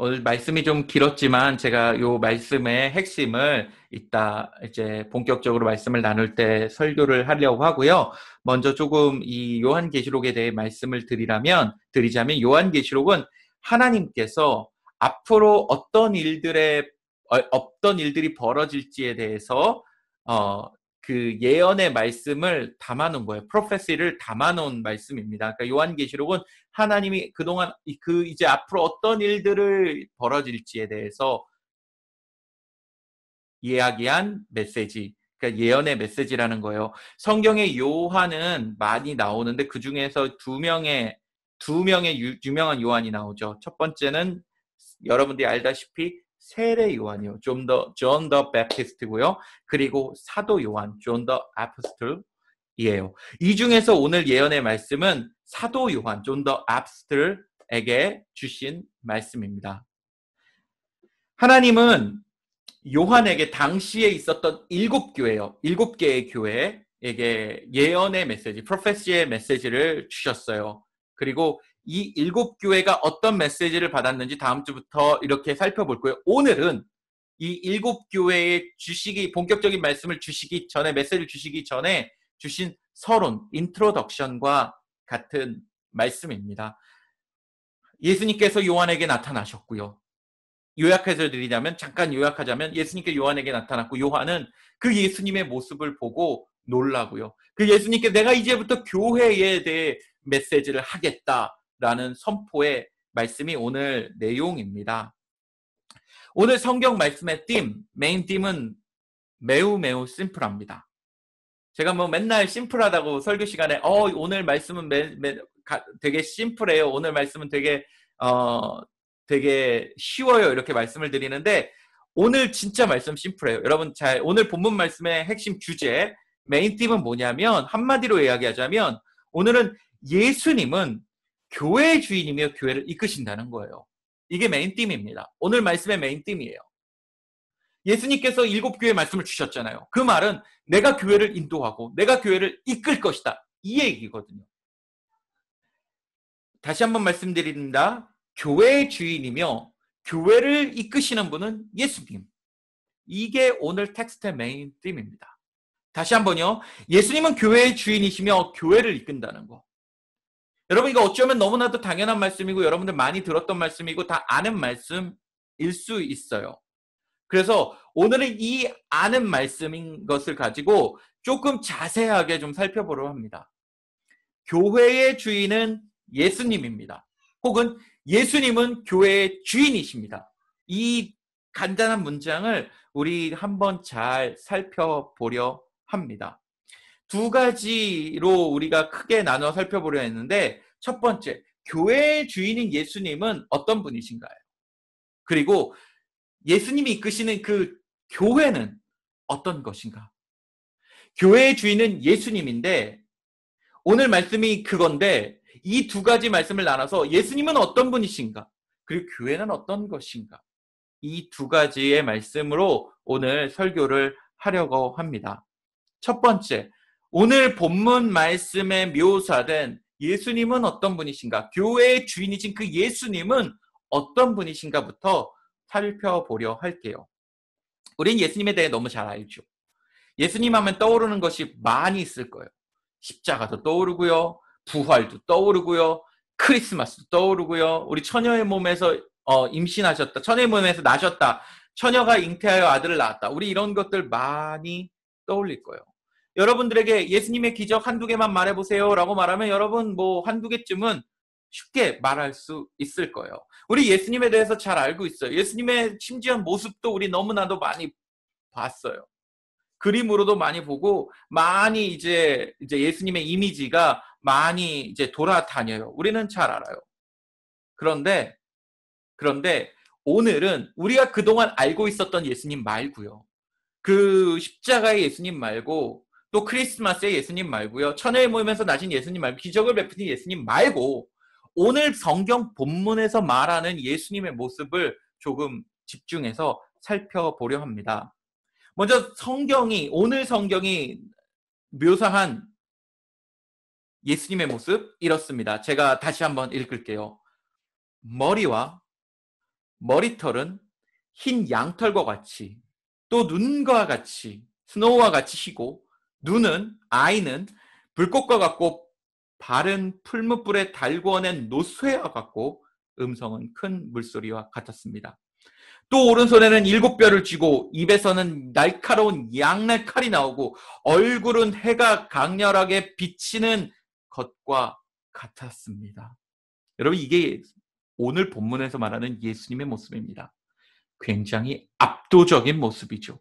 오늘 말씀이 좀 길었지만 제가 요 말씀의 핵심을 이따 이제 본격적으로 말씀을 나눌 때 설교를 하려고 하고요. 먼저 조금 이 요한계시록에 대해 말씀을 드리자면 요한계시록은 하나님께서 앞으로 어떤 일들이 벌어질지에 대해서 그 예언의 말씀을 담아놓은 거예요. 프로페시를 담아놓은 말씀입니다. 그러니까 요한계시록은 하나님이 그동안 이제 앞으로 어떤 일들을 벌어질지에 대해서 이야기한 메시지, 그러니까 예언의 메시지라는 거예요. 성경에 요한은 많이 나오는데 그 중에서 두 명의 유명한 요한이 나오죠. 첫 번째는 여러분들이 알다시피 세례 요한이요. 존 더 베프티스트고요. 그리고 사도 요한, 존 더 아포스톨이에요. 이 중에서 오늘 예언의 말씀은 사도 요한, 존 더 아포스톨에게 주신 말씀입니다. 하나님은 요한에게 당시에 있었던 7교회요. 7개의 교회에게 예언의 메시지, 프로페시의 메시지를 주셨어요. 그리고 이 7교회가 어떤 메시지를 받았는지 다음 주부터 이렇게 살펴볼 거예요. 오늘은 이 7교회의 본격적인 말씀을 주시기 전에, 메시지를 주시기 전에 주신 서론, 인트로덕션과 같은 말씀입니다. 예수님께서 요한에게 나타나셨고요. 잠깐 요약하자면 예수님께 요한에게 나타났고 요한은 그 예수님의 모습을 보고 놀라고요. 그 예수님께 내가 이제부터 교회에 대해 메시지를 하겠다라는 선포의 말씀이 오늘 내용입니다. 오늘 성경 말씀의 메인 띠은 매우 심플합니다. 제가 맨날 심플하다고 설교 시간에 오늘 말씀은 되게 심플해요. 오늘 말씀은 되게 쉬워요. 이렇게 말씀을 드리는데 오늘 진짜 말씀 심플해요. 여러분 오늘 본문 말씀의 핵심 주제 메인 띠은 뭐냐면 한마디로 이야기하자면 오늘은 예수님은 교회의 주인이며 교회를 이끄신다는 거예요. 이게 메인 띠입니다. 오늘 말씀의 메인 띠이에요. 예수님께서 7교회 말씀을 주셨잖아요. 그 말은 내가 교회를 인도하고 내가 교회를 이끌 것이다. 이 얘기거든요. 다시 한번 말씀드립니다. 교회의 주인이며 교회를 이끄시는 분은 예수님. 이게 오늘 텍스트의 메인 띠입니다. 다시 한번요. 예수님은 교회의 주인이시며 교회를 이끈다는 거. 여러분 이거 어쩌면 너무나도 당연한 말씀이고 여러분들 많이 들었던 말씀이고 다 아는 말씀일 수 있어요. 그래서 오늘은 이 아는 말씀인 것을 가지고 조금 자세하게 좀 살펴보려고 합니다. 교회의 주인은 예수님입니다. 혹은 예수님은 교회의 주인이십니다. 이 간단한 문장을 우리 한번 잘 살펴보려 합니다. 두 가지로 우리가 크게 나눠 살펴보려 했는데 첫 번째, 교회의 주인인 예수님은 어떤 분이신가요? 그리고 예수님이 이끄시는 그 교회는 어떤 것인가? 교회의 주인은 예수님인데 오늘 말씀이 그건데 이 두 가지 말씀을 나눠서 예수님은 어떤 분이신가? 그리고 교회는 어떤 것인가? 이 두 가지의 말씀으로 오늘 설교를 하려고 합니다. 첫 번째, 오늘 본문 말씀에 묘사된 예수님은 어떤 분이신가? 교회의 주인이신 그 예수님은 어떤 분이신가부터 살펴보려 할게요. 우린 예수님에 대해 너무 잘 알죠. 예수님 하면 떠오르는 것이 많이 있을 거예요. 십자가도 떠오르고요. 부활도 떠오르고요. 크리스마스도 떠오르고요. 우리 처녀의 몸에서 임신하셨다. 처녀의 몸에서 나셨다. 처녀가 잉태하여 아들을 낳았다. 우리 이런 것들 많이 떠올릴 거예요. 여러분들에게 예수님의 기적 한두 개만 말해보세요 라고 말하면 여러분 한두 개쯤은 쉽게 말할 수 있을 거예요. 우리 예수님에 대해서 잘 알고 있어요. 예수님의 심지어 모습도 우리 너무나도 많이 봤어요. 그림으로도 많이 보고 많이 이제 예수님의 이미지가 많이 이제 돌아다녀요. 우리는 잘 알아요. 그런데 오늘은 우리가 그동안 알고 있었던 예수님 말고요. 그 십자가의 예수님 말고 또 크리스마스의 예수님 말고요. 처녀의 몸에서 나신 예수님 말고 기적을 베푸신 예수님 말고 오늘 성경 본문에서 말하는 예수님의 모습을 조금 집중해서 살펴보려 합니다. 먼저 오늘 성경이 묘사한 예수님의 모습 이렇습니다. 제가 다시 한번 읽을게요. 머리와 머리털은 흰 양털과 같이 또 눈과 같이 스노우와 같이 희고 아이는 불꽃과 같고 발은 풀무불에 달구어낸 노쇠와 같고 음성은 큰 물소리와 같았습니다. 또 오른손에는 7뼈를 쥐고 입에서는 날카로운 양날 칼이 나오고 얼굴은 해가 강렬하게 비치는 것과 같았습니다. 여러분, 이게 오늘 본문에서 말하는 예수님의 모습입니다. 굉장히 압도적인 모습이죠.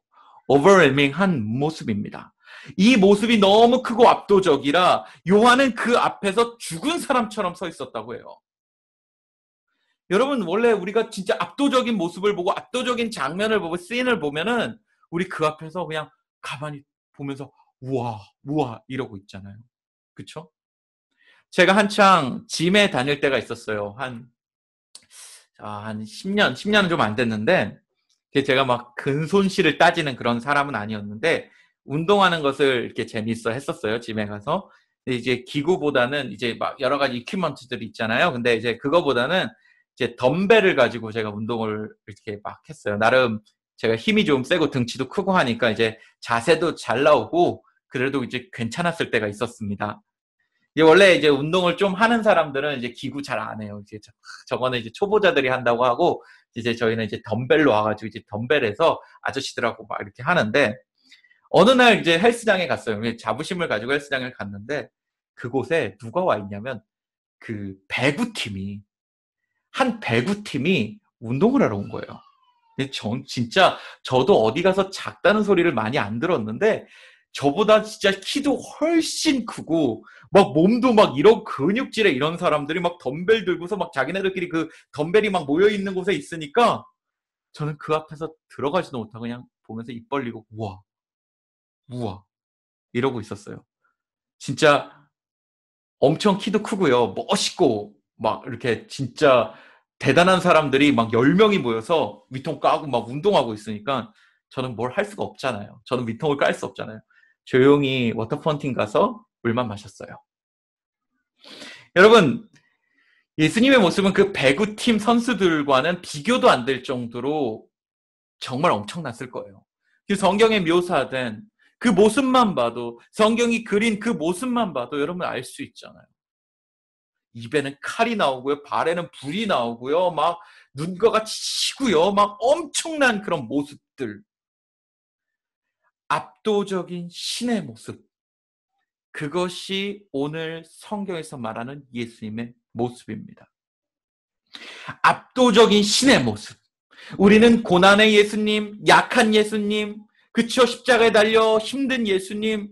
overwhelming한 모습입니다. 이 모습이 너무 크고 압도적이라 요한은 그 앞에서 죽은 사람처럼 서 있었다고 해요. 여러분, 원래 우리가 진짜 압도적인 모습을 보고 압도적인 장면을 보고 씬을 보면은 우리 그 앞에서 그냥 가만히 보면서 우와 우와 이러고 있잖아요. 그쵸? 제가 한창 짐에 다닐 때가 있었어요. 한 10년은 좀 안 됐는데, 제가 막 근손실을 따지는 그런 사람은 아니었는데, 운동하는 것을 이렇게 재밌어 했었어요, 짐에 가서. 근데 이제 기구보다는 이제 막 여러 가지 이퀴먼트들이 있잖아요. 근데 이제 그거보다는 이제 덤벨을 가지고 제가 운동을 이렇게 막 했어요. 나름 제가 힘이 좀 세고 등치도 크고 하니까 이제 자세도 잘 나오고, 그래도 이제 괜찮았을 때가 있었습니다. 원래 이제 운동을 좀 하는 사람들은 이제 기구 잘 안 해요. 이제 저거는 이제 초보자들이 한다고 하고, 이제 저희는 이제 덤벨로 와가지고 이제 덤벨에서 아저씨들하고 막 이렇게 하는데, 어느 날 이제 헬스장에 갔어요. 자부심을 가지고 헬스장을 갔는데, 그곳에 누가 와 있냐면, 그 한 배구팀이 운동을 하러 온 거예요. 근데 진짜 저도 어디 가서 작다는 소리를 많이 안 들었는데, 저보다 진짜 키도 훨씬 크고 막 몸도 막 이런 근육질의 이런 사람들이 막 덤벨 들고서 막 자기네들끼리 그 덤벨이 막 모여 있는 곳에 있으니까 저는 그 앞에서 들어가지도 못하고 그냥 보면서 입 벌리고 우와 우와 이러고 있었어요. 진짜 엄청 키도 크고요. 멋있고 막 이렇게 진짜 대단한 사람들이 막 10명이 모여서 위통 까고 막 운동하고 있으니까 저는 뭘 할 수가 없잖아요. 저는 위통을 깔 수 없잖아요. 조용히 워터펀팅 가서 물만 마셨어요. 여러분, 예수님의 모습은 그 배구팀 선수들과는 비교도 안 될 정도로 정말 엄청났을 거예요. 그 성경에 묘사된 그 모습만 봐도, 성경이 그린 그 모습만 봐도 여러분 알 수 있잖아요. 입에는 칼이 나오고요. 발에는 불이 나오고요. 막 눈과 같이 치고요. 막 엄청난 그런 모습들. 압도적인 신의 모습. 그것이 오늘 성경에서 말하는 예수님의 모습입니다. 압도적인 신의 모습. 우리는 고난의 예수님, 약한 예수님, 그쵸? 십자가에 달려 힘든 예수님,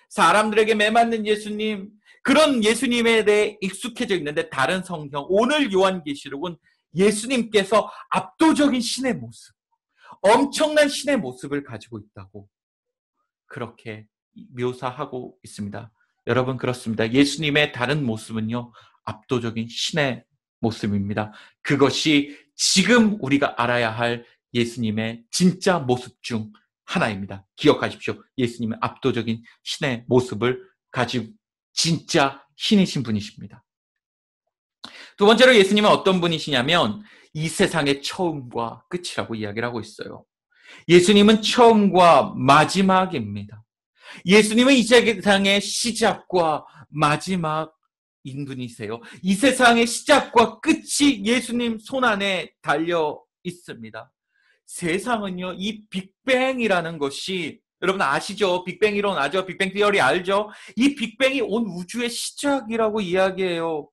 사람들에게 매맞는 예수님, 그런 예수님에 대해 익숙해져 있는데 다른 성경, 오늘 요한계시록은 예수님께서 압도적인 신의 모습, 엄청난 신의 모습을 가지고 있다고 그렇게 묘사하고 있습니다. 여러분, 그렇습니다. 예수님의 다른 모습은요, 압도적인 신의 모습입니다. 그것이 지금 우리가 알아야 할 예수님의 진짜 모습 중 하나입니다. 기억하십시오. 예수님은 압도적인 신의 모습을 가지고 진짜 신이신 분이십니다. 두 번째로 예수님은 어떤 분이시냐면 이 세상의 처음과 끝이라고 이야기를 하고 있어요. 예수님은 처음과 마지막입니다. 예수님은 이 세상의 시작과 마지막인 분이세요. 이 세상의 시작과 끝이 예수님 손 안에 달려 있습니다. 세상은요, 이 빅뱅이라는 것이 여러분 아시죠? 빅뱅 이론 아죠? 빅뱅 티어리 알죠? 이 빅뱅이 온 우주의 시작이라고 이야기해요.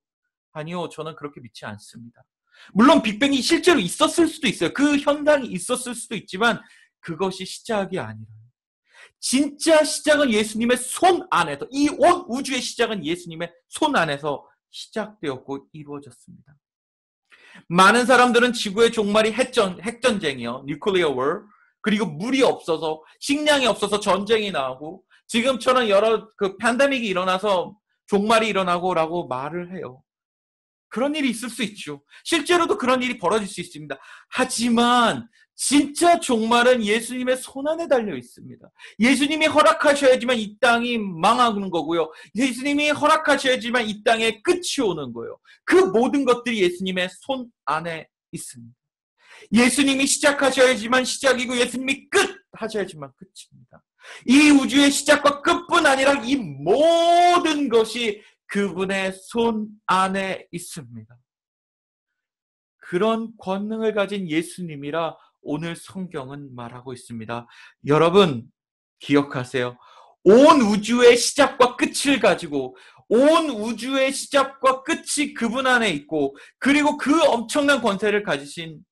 아니요, 저는 그렇게 믿지 않습니다. 물론 빅뱅이 실제로 있었을 수도 있어요. 그 현상이 있었을 수도 있지만 그것이 시작이 아니라 진짜 시작은 예수님의 손 안에서, 이 온 우주의 시작은 예수님의 손 안에서 시작되었고 이루어졌습니다. 많은 사람들은 지구의 종말이 핵전쟁이요, 뉴클리어 워, 그리고 물이 없어서, 식량이 없어서 전쟁이 나오고 지금처럼 여러 그 팬데믹이 일어나서 종말이 일어나고라고 말을 해요. 그런 일이 있을 수 있죠. 실제로도 그런 일이 벌어질 수 있습니다. 하지만 진짜 종말은 예수님의 손 안에 달려 있습니다. 예수님이 허락하셔야지만 이 땅이 망하는 거고요. 예수님이 허락하셔야지만 이 땅에 끝이 오는 거예요. 그 모든 것들이 예수님의 손 안에 있습니다. 예수님이 시작하셔야지만 시작이고 예수님이 끝 하셔야지만 끝입니다. 이 우주의 시작과 끝뿐 아니라 이 모든 것이 그분의 손 안에 있습니다. 그런 권능을 가진 예수님이라 오늘 성경은 말하고 있습니다. 여러분 기억하세요. 온 우주의 시작과 끝을 가지고 온 우주의 시작과 끝이 그분 안에 있고 그리고 그 엄청난 권세를 가지신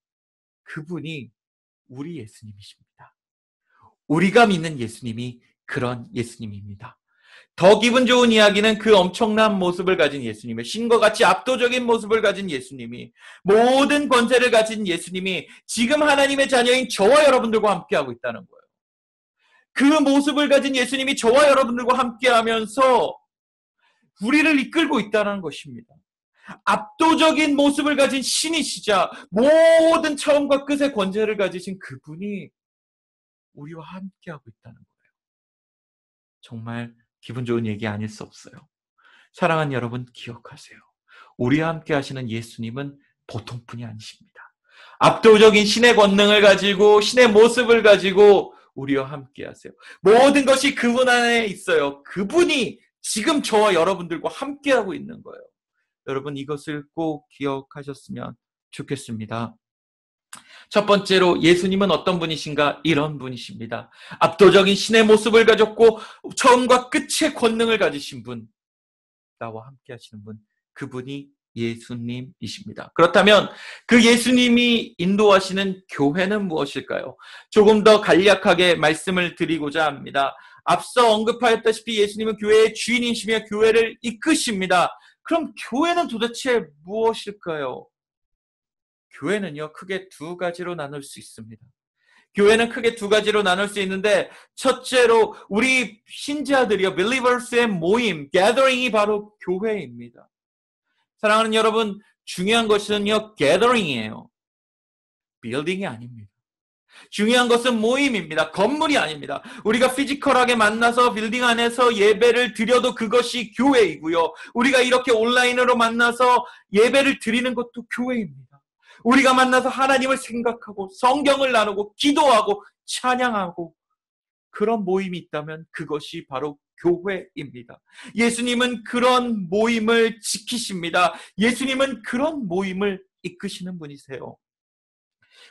그분이 우리 예수님이십니다. 우리가 믿는 예수님이 그런 예수님입니다. 더 기분 좋은 이야기는 그 엄청난 모습을 가진 예수님의 신과 같이 압도적인 모습을 가진 예수님이 모든 권세를 가진 예수님이 지금 하나님의 자녀인 저와 여러분들과 함께하고 있다는 거예요. 그 모습을 가진 예수님이 저와 여러분들과 함께하면서 우리를 이끌고 있다는 것입니다. 압도적인 모습을 가진 신이시자 모든 처음과 끝의 권세를 가지신 그분이 우리와 함께하고 있다는 거예요. 정말 기분 좋은 얘기 아닐 수 없어요. 사랑하는 여러분 기억하세요. 우리와 함께 하시는 예수님은 보통 분이 아니십니다. 압도적인 신의 권능을 가지고 신의 모습을 가지고 우리와 함께 하세요. 모든 것이 그분 안에 있어요. 그분이 지금 저와 여러분들과 함께하고 있는 거예요. 여러분 이것을 꼭 기억하셨으면 좋겠습니다. 첫 번째로 예수님은 어떤 분이신가? 이런 분이십니다. 압도적인 신의 모습을 가졌고 처음과 끝의 권능을 가지신 분, 나와 함께 하시는 분, 그분이 예수님이십니다. 그렇다면 그 예수님이 인도하시는 교회는 무엇일까요? 조금 더 간략하게 말씀을 드리고자 합니다. 앞서 언급하였다시피 예수님은 교회의 주인이시며 교회를 이끄십니다. 그럼 교회는 도대체 무엇일까요? 교회는요, 크게 두 가지로 나눌 수 있습니다. 교회는 크게 두 가지로 나눌 수 있는데, 첫째로 우리 신자들이요, believers의 모임, gathering이 바로 교회입니다. 사랑하는 여러분, 중요한 것은요, gathering이에요. 빌딩이 아닙니다. 중요한 것은 모임입니다. 건물이 아닙니다. 우리가 피지컬하게 만나서 빌딩 안에서 예배를 드려도 그것이 교회이고요. 우리가 이렇게 온라인으로 만나서 예배를 드리는 것도 교회입니다. 우리가 만나서 하나님을 생각하고 성경을 나누고 기도하고 찬양하고 그런 모임이 있다면 그것이 바로 교회입니다. 예수님은 그런 모임을 지키십니다. 예수님은 그런 모임을 이끄시는 분이세요.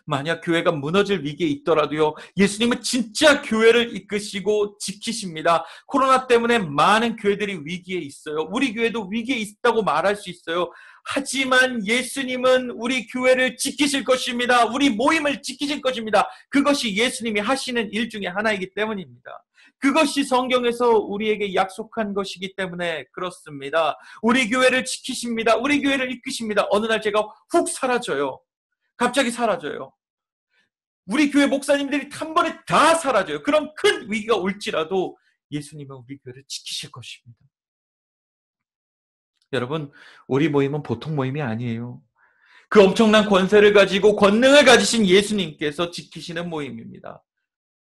만약 교회가 무너질 위기에 있더라도요, 예수님은 진짜 교회를 이끄시고 지키십니다. 코로나 때문에 많은 교회들이 위기에 있어요. 우리 교회도 위기에 있다고 말할 수 있어요. 하지만 예수님은 우리 교회를 지키실 것입니다. 우리 모임을 지키실 것입니다. 그것이 예수님이 하시는 일 중에 하나이기 때문입니다. 그것이 성경에서 우리에게 약속한 것이기 때문에 그렇습니다. 우리 교회를 지키십니다. 우리 교회를 이끄십니다. 어느 날 제가 훅 사라져요. 갑자기 사라져요. 우리 교회 목사님들이 한 번에 다 사라져요. 그럼 큰 위기가 올지라도 예수님은 우리 교회를 지키실 것입니다. 여러분, 우리 모임은 보통 모임이 아니에요. 그 엄청난 권세를 가지고 권능을 가지신 예수님께서 지키시는 모임입니다.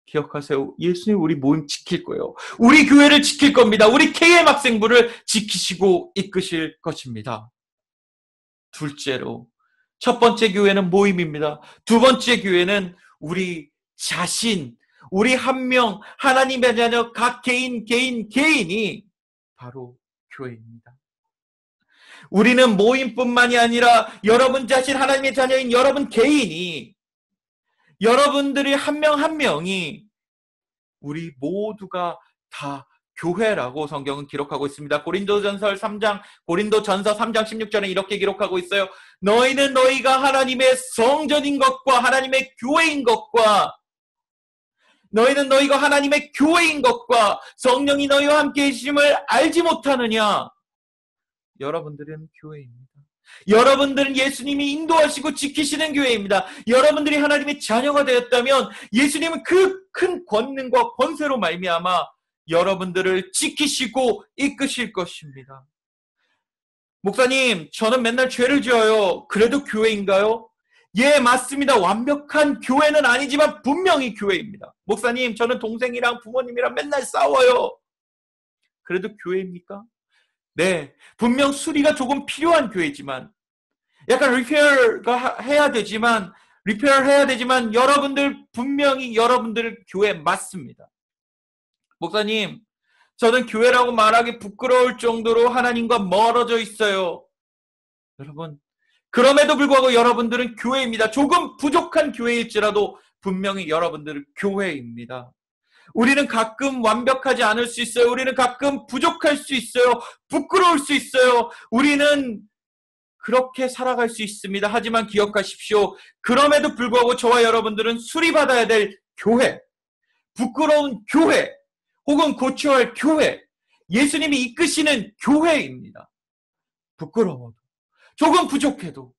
기억하세요. 예수님 우리 모임 지킬 거예요. 우리 교회를 지킬 겁니다. 우리 KM 학생부를 지키시고 이끄실 것입니다. 둘째로, 첫 번째 교회는 모임입니다. 두 번째 교회는 우리 자신, 우리 한 명, 하나님의 자녀 각 개인이 바로 교회입니다. 우리는 모임뿐만이 아니라 여러분 자신, 하나님의 자녀인 여러분 개인이, 여러분들이 한 명 한 명이 우리 모두가 다 교회라고 성경은 기록하고 있습니다. 고린도전서 3장 16절에 이렇게 기록하고 있어요. 너희는 너희가 하나님의 성전인 것과 하나님의 교회인 것과 너희는 너희가 하나님의 교회인 것과 성령이 너희와 함께 계심을 알지 못하느냐? 여러분들은 교회입니다. 여러분들은 예수님이 인도하시고 지키시는 교회입니다. 여러분들이 하나님의 자녀가 되었다면 예수님은 그 큰 권능과 권세로 말미암아 여러분들을 지키시고 이끄실 것입니다. 목사님, 저는 맨날 죄를 지어요. 그래도 교회인가요? 예, 맞습니다. 완벽한 교회는 아니지만 분명히 교회입니다. 목사님, 저는 동생이랑 부모님이랑 맨날 싸워요. 그래도 교회입니까? 네, 분명 수리가 조금 필요한 교회지만, 약간 리페어가 해야 되지만 리페어 해야 되지만 여러분들 분명히 여러분들 교회 맞습니다. 목사님, 저는 교회라고 말하기 부끄러울 정도로 하나님과 멀어져 있어요. 여러분, 그럼에도 불구하고 여러분들은 교회입니다. 조금 부족한 교회일지라도 분명히 여러분들은 교회입니다. 우리는 가끔 완벽하지 않을 수 있어요. 우리는 가끔 부족할 수 있어요. 부끄러울 수 있어요. 우리는 그렇게 살아갈 수 있습니다. 하지만 기억하십시오. 그럼에도 불구하고 저와 여러분들은 수리받아야 될 교회, 부끄러운 교회, 혹은 고쳐야 할 교회, 예수님이 이끄시는 교회입니다. 부끄러워도, 조금 부족해도,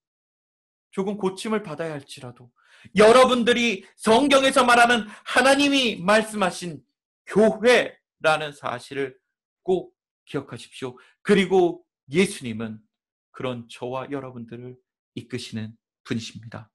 조금 고침을 받아야 할지라도 여러분들이 성경에서 말하는 하나님이 말씀하신 교회라는 사실을 꼭 기억하십시오. 그리고 예수님은 그런 저와 여러분들을 이끄시는 분이십니다.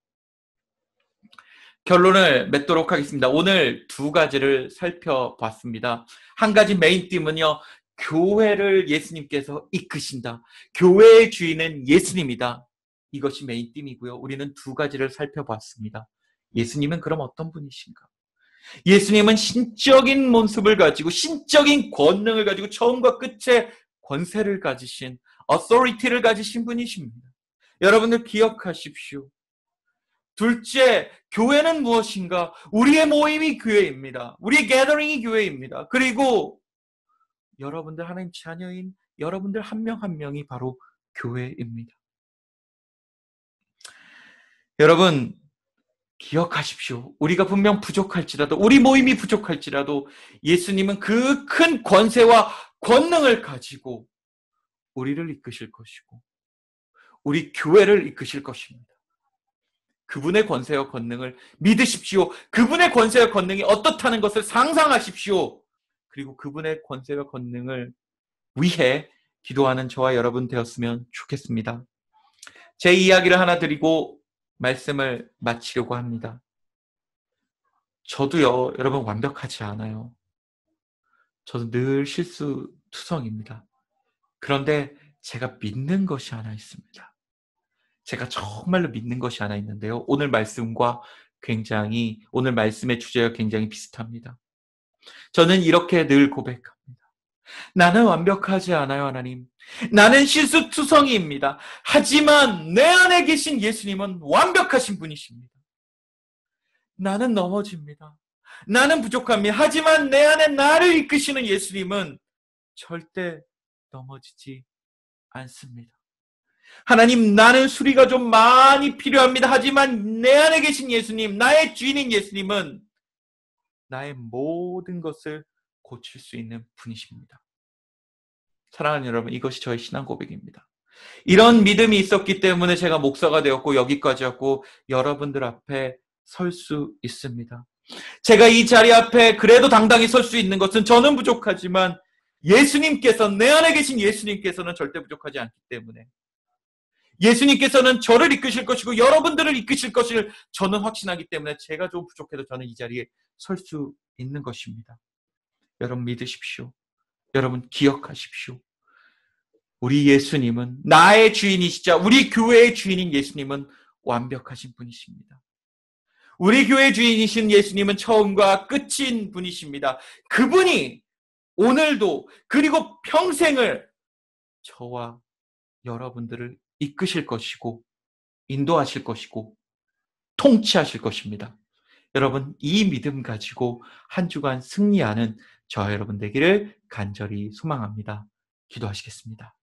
결론을 맺도록 하겠습니다. 오늘 두 가지를 살펴봤습니다. 한 가지 메인 띠문요, 교회를 예수님께서 이끄신다. 교회의 주인은 예수님이다. 이것이 메인 띠이고요. 우리는 두 가지를 살펴봤습니다. 예수님은 그럼 어떤 분이신가? 예수님은 신적인 모습을 가지고 신적인 권능을 가지고 처음과 끝의 권세를 가지신 authority를 가지신 분이십니다. 여러분들 기억하십시오. 둘째, 교회는 무엇인가? 우리의 모임이 교회입니다. 우리의 게더링이 교회입니다. 그리고 여러분들 하나님 자녀인 여러분들 한 명 한 명이 바로 교회입니다. 여러분 기억하십시오. 우리가 분명 부족할지라도, 우리 모임이 부족할지라도 예수님은 그 큰 권세와 권능을 가지고 우리를 이끄실 것이고 우리 교회를 이끄실 것입니다. 그분의 권세와 권능을 믿으십시오. 그분의 권세와 권능이 어떻다는 것을 상상하십시오. 그리고 그분의 권세와 권능을 위해 기도하는 저와 여러분 되었으면 좋겠습니다. 제 이야기를 하나 드리고 말씀을 마치려고 합니다. 저도요, 여러분 완벽하지 않아요. 저도 늘 실수투성입니다. 그런데 제가 믿는 것이 하나 있습니다. 제가 정말로 믿는 것이 하나 있는데요. 오늘 말씀의 주제와 굉장히 비슷합니다. 저는 이렇게 늘 고백합니다. 나는 완벽하지 않아요, 하나님. 나는 실수투성이입니다. 하지만 내 안에 계신 예수님은 완벽하신 분이십니다. 나는 넘어집니다. 나는 부족합니다. 하지만 내 안에 나를 이끄시는 예수님은 절대 넘어지지 않습니다. 하나님, 나는 수리가 좀 많이 필요합니다. 하지만 내 안에 계신 예수님, 나의 주인인 예수님은 나의 모든 것을 고칠 수 있는 분이십니다. 사랑하는 여러분, 이것이 저의 신앙 고백입니다. 이런 믿음이 있었기 때문에 제가 목사가 되었고 여기까지 왔고 여러분들 앞에 설 수 있습니다. 제가 이 자리 앞에 그래도 당당히 설 수 있는 것은 저는 부족하지만 예수님께서, 내 안에 계신 예수님께서는 절대 부족하지 않기 때문에 예수님께서는 저를 이끄실 것이고 여러분들을 이끄실 것을 저는 확신하기 때문에 제가 좀 부족해도 저는 이 자리에 설 수 있는 것입니다. 여러분 믿으십시오. 여러분 기억하십시오. 우리 예수님은, 나의 주인이시자 우리 교회의 주인인 예수님은 완벽하신 분이십니다. 우리 교회의 주인이신 예수님은 처음과 끝인 분이십니다. 그분이 오늘도 그리고 평생을 저와 여러분들을 이끄실 것이고 인도하실 것이고 통치하실 것입니다. 여러분 이 믿음 가지고 한 주간 승리하는 저와 여러분 되기를 간절히 소망합니다. 기도하시겠습니다.